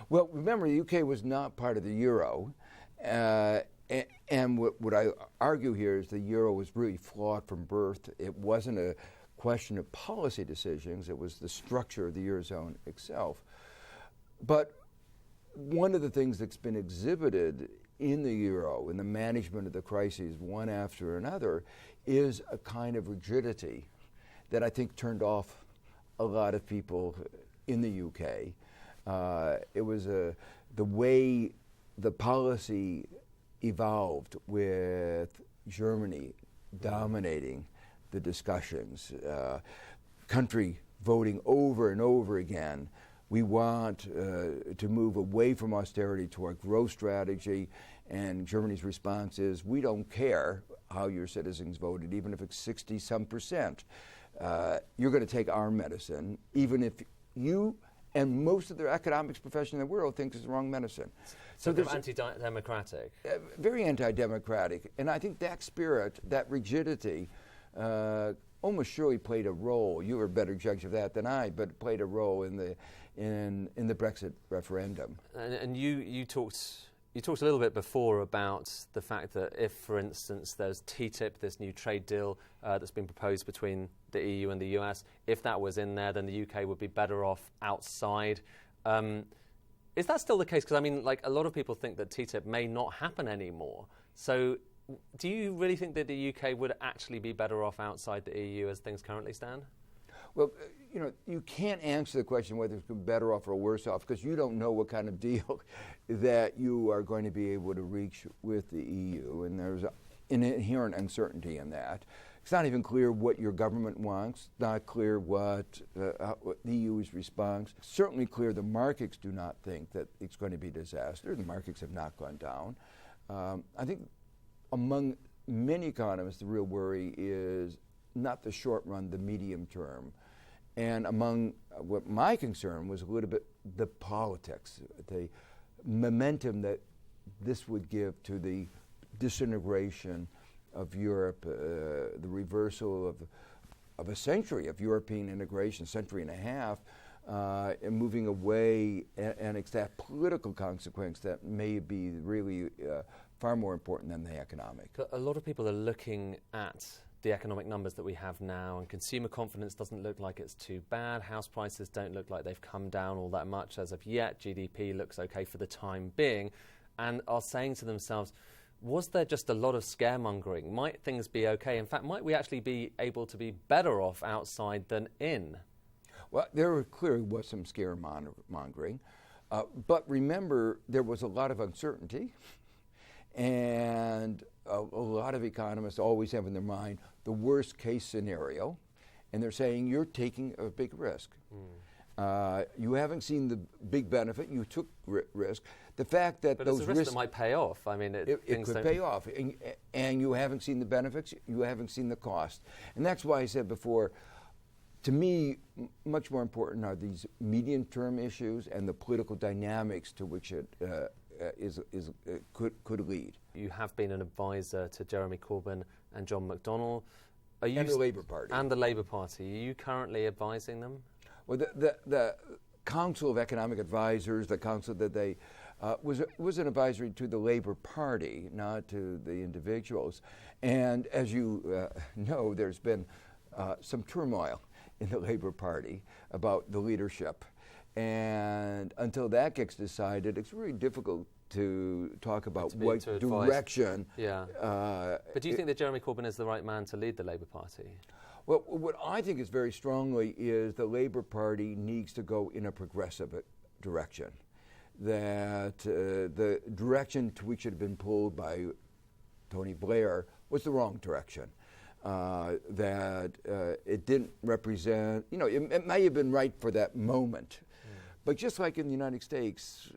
Well, remember, the UK was not part of the euro. And what I argue here is the euro was really flawed from birth. It wasn't a question of policy decisions. It was the structure of the Eurozone itself. But one of the things that's been exhibited in the euro, in the management of the crises one after another, is a kind of rigidity that I think turned off a lot of people in the UK. It was the way the policy evolved with Germany dominating the discussions, country voting over and over again. We want to move away from austerity to our growth strategy, and Germany's response is, we don't care how your citizens voted, even if it's 60-some%. You're going to take our medicine, even if you and most of the economics profession in the world thinks it's the wrong medicine. So they're anti-democratic. Very anti-democratic. And I think that spirit, that rigidity, almost surely played a role. You were a better judge of that than I, but played a role in the Brexit referendum. And you talked a little bit before about the fact that if, for instance, there's TTIP, this new trade deal that's been proposed between the EU and the US, if that was in there, then the UK would be better off outside. Is that still the case? Because, I mean, like, a lot of people think that TTIP may not happen anymore. So do you really think that the UK would actually be better off outside the EU as things currently stand? Well, you can't answer the question whether it's better off or worse off, because you don't know what kind of deal that you are going to be able to reach with the EU, and there's an inherent uncertainty in that. It's not even clear what your government wants, not clear what the EU's response. Certainly clear the markets do not think that it's going to be a disaster. The markets have not gone down. I think among many economists, the real worry is not the short run, the medium term. And among what my concern was a little bit the politics, the momentum that this would give to the disintegration of Europe, the reversal of a century of European integration, century and a half, and moving away, and it's that political consequence that may be really far more important than the economic. A lot of people are looking at the economic numbers that we have now, and consumer confidence doesn't look like it's too bad. House prices don't look like they've come down all that much as of yet. GDP looks okay for the time being, and are saying to themselves, was there just a lot of scaremongering? Might things be okay? In fact, might we actually be able to be better off outside than in? Well, there clearly was some scaremongering, but remember, there was a lot of uncertainty, and a lot of economists always have in their mind the worst case scenario, and they're saying you're taking a big risk. You haven't seen the big benefit. You took risk. The fact that but those it's a risk that might pay off. I mean, it could pay off, and you haven't seen the benefits. You haven't seen the cost, and that's why I said before. To me, much more important are these medium-term issues and the political dynamics to which it could lead. You have been an advisor to Jeremy Corbyn and John McDonnell. And the Labour Party. And the Labour Party. Are you currently advising them? Well, the Council of Economic Advisors, the council that they was an advisory to the Labour Party, not to the individuals. And as you know, there's been some turmoil in the Labour Party about the leadership. And until that gets decided, it's really difficult to talk about what direction. Yeah. But do you think that Jeremy Corbyn is the right man to lead the Labour Party? Well, what I think is very strongly is the Labour Party needs to go in a progressive direction. That the direction to which it had been pulled by Tony Blair was the wrong direction. That it didn't represent, it may have been right for that moment. But just like in the United States,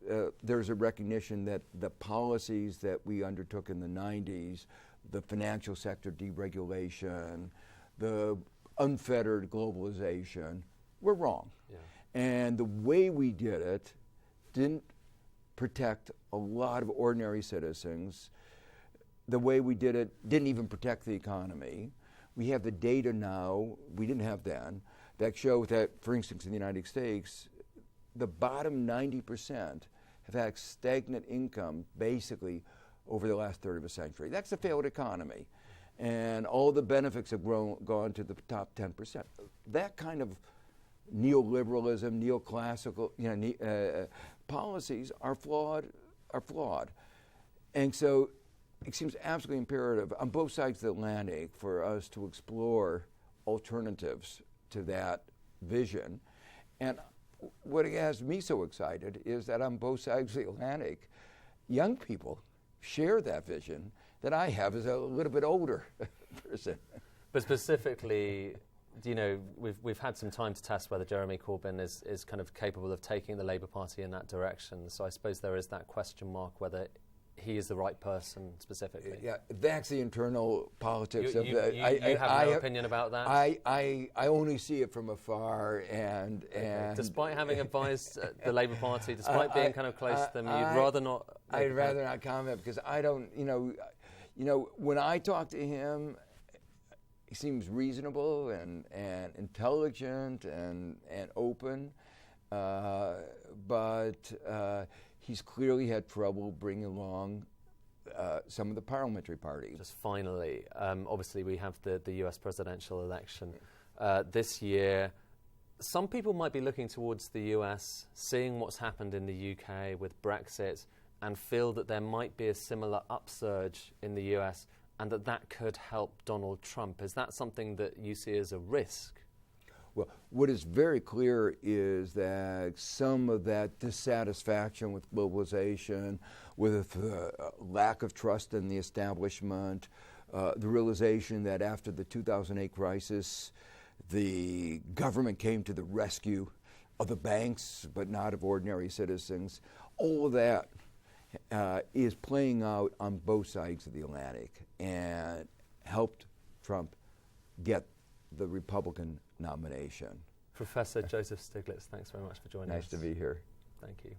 there's a recognition that the policies that we undertook in the 90s, the financial sector deregulation, the unfettered globalization, were wrong. Yeah. And the way we did it didn't protect a lot of ordinary citizens. The way we did it didn't even protect the economy. We have the data now, we didn't have then, that show that, for instance, in the United States, the bottom 90% have had stagnant income basically over the last third of a century. That's a failed economy. And all the benefits have gone to the top 10%. That kind of neoliberalism, neoclassical policies are flawed. And so it seems absolutely imperative on both sides of the Atlantic for us to explore alternatives to that vision. And what has me so excited is that on both sides of the Atlantic, young people share that vision that I have as a little bit older person. But specifically, we've had some time to test whether Jeremy Corbyn is kind of capable of taking the Labour Party in that direction. So I suppose there is that question mark whether he is the right person specifically. Yeah, that's the internal politics you have no opinion about that? I only see it from afar, and despite having advised the Labour Party, despite being kind of close to them, you'd rather not. I'd rather not comment because I don't. When I talk to him, he seems reasonable and intelligent and open, but he's clearly had trouble bringing along some of the parliamentary parties. Just finally, obviously we have the US presidential election this year. Some people might be looking towards the US, seeing what's happened in the UK with Brexit, and feel that there might be a similar upsurge in the US and that could help Donald Trump. Is that something that you see as a risk? Well, what is very clear is that some of that dissatisfaction with globalization, with lack of trust in the establishment, the realization that after the 2008 crisis, the government came to the rescue of the banks, but not of ordinary citizens, all of that is playing out on both sides of the Atlantic and helped Trump get the Republican nomination. Professor Joseph Stiglitz, thanks very much for joining us. Nice to be here. Thank you.